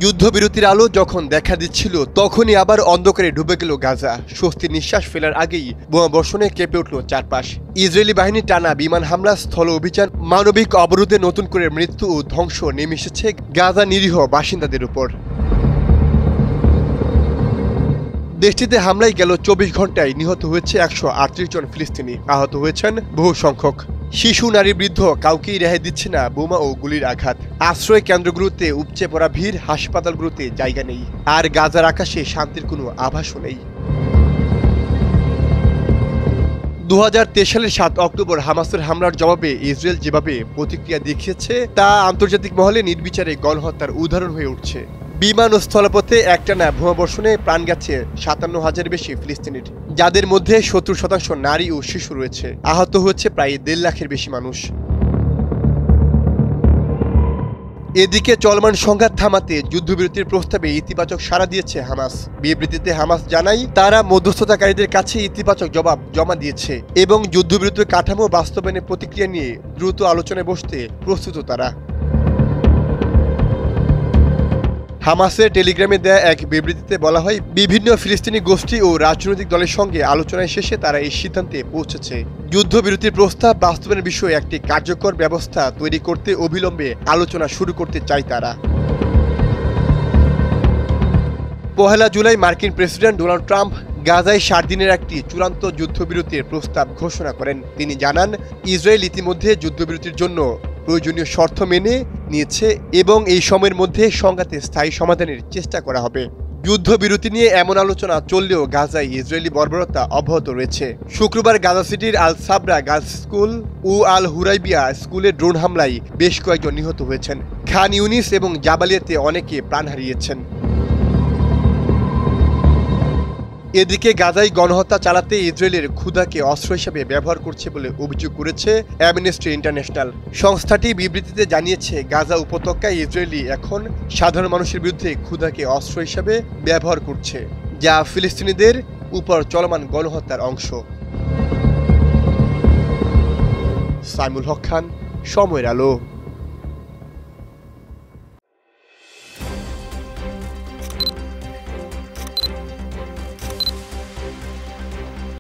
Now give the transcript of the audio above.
যুদ্ধবিরতির আলো যখন দেখা দিচ্ছিল তখনই আবার অন্ধকারে ডুবে গেল গাজা। স্বস্তির নিঃশ্বাস ফেলার আগেই বোমাবর্ষণে কেঁপে উঠল চারপাশ। ইসরায়েলি বাহিনী টানা বিমান হামলা, স্থল অভিযান, মানবিক অবরোধে নতুন করে মৃত্যু ও ধ্বংস নেমে এসেছে গাজা নিরীহ বাসিন্দাদের উপর। দেশটিতে হামলায় গেল ২৪ ঘন্টায় নিহত হয়েছে ১৩৮ জন ফিলিস্তিনি, আহত হয়েছেন বহু সংখ্যক। শিশু, নারী, বৃদ্ধ কাউকেই রেহাই দিচ্ছে না বোমা ও গুলির আঘাত। আশ্রয় কেন্দ্রগুলোতে উপচে পড়া ভিড়, হাসপাতালগুলোতে জায়গা নেই, আর গাজার আকাশে শান্তির কোনো আভাসও নেই। ২০২৩ সালের ৭ অক্টোবর হামাসের হামলার জবাবে ইসরায়েল যেভাবে প্রতিক্রিয়া দেখিয়েছে তা আন্তর্জাতিক মহলে নির্বিচারে গণহত্যার উদাহরণ হয়ে উঠছে। বিমান ও স্থলপথে একটানা বোমাবর্ষণে প্রাণ গেছে ৫৭,০০০ বেশি ফিলিস্তিনির, যাদের মধ্যে ৭০% নারী ও শিশু রয়েছে। আহত হচ্ছে প্রায় ১.৫ লাখের বেশি মানুষ। এদিকে চলমান সংঘাত থামাতে যুদ্ধবিরতির প্রস্তাবে ইতিবাচক সাড়া দিয়েছে হামাস। বিবৃতিতে হামাস জানায় তারা মধ্যস্থতাকারীদের কাছে ইতিবাচক জবাব জমা দিয়েছে এবং যুদ্ধবিরতির কাঠামো বাস্তবায়নের প্রতিক্রিয়া নিয়ে দ্রুত আলোচনায় বসতে প্রস্তুত তারা। হামাসের টেলিগ্রামে দেয়া এক বিবৃতিতে বলা হয়, বিভিন্ন ফিলিস্তিনি গোষ্ঠী ও রাজনৈতিক দলের সঙ্গে আলোচনায় শেষে তারা এই সিদ্ধান্তে পৌঁছেছে। যুদ্ধবিরতির প্রস্তাব বাস্তবায়নের বিষয়ে একটি কার্যকর ব্যবস্থা তৈরি করতে অবিলম্বে আলোচনা শুরু করতে চায় তারা। ১ জুলাই মার্কিন প্রেসিডেন্ট ডোনাল্ড ট্রাম্প গাজায় ৭ দিনের একটি চূড়ান্ত যুদ্ধবিরতির প্রস্তাব ঘোষণা করেন। তিনি জানান, ইসরায়েল ইতিমধ্যে যুদ্ধবিরতির জন্য প্রয়োজনীয় শর্ত মেনে নিয়েছে এবং এই সময়ের মধ্যে সংঘাতের স্থায়ী সমাধানের চেষ্টা করা হবে। যুদ্ধবিরতি নিয়ে এমন আলোচনা চললেও গাজায় ইসরায়েলি বর্বরতা অব্যাহত রয়েছে। শুক্রবার গাজা সিটির আল সাবরা গার্লস স্কুল ও আল হুরাইবিয়া স্কুলে ড্রোন হামলায় বেশ কয়েকজন নিহত হয়েছেন। খান ইউনিস এবং জাবালিয়াতে অনেকে প্রাণ হারিয়েছেন। এদিকে গাজায় গণহত্যা চালাতে ইসরায়েলের ক্ষুধাকে অস্ত্র হিসেবে ব্যবহার করছে বলে অভিযোগ করেছে অ্যামনেস্টি ইন্টারন্যাশনাল। সংস্থাটি বিবৃতিতে জানিয়েছে, গাজা উপত্যকায় ইসরায়েলি এখন সাধারণ মানুষের বিরুদ্ধে ক্ষুধাকে অস্ত্র হিসেবে ব্যবহার করছে, যা ফিলিস্তিনিদের উপর চলমান গণহত্যার অংশ। সাইমুল হক খান, সময়ের আলো।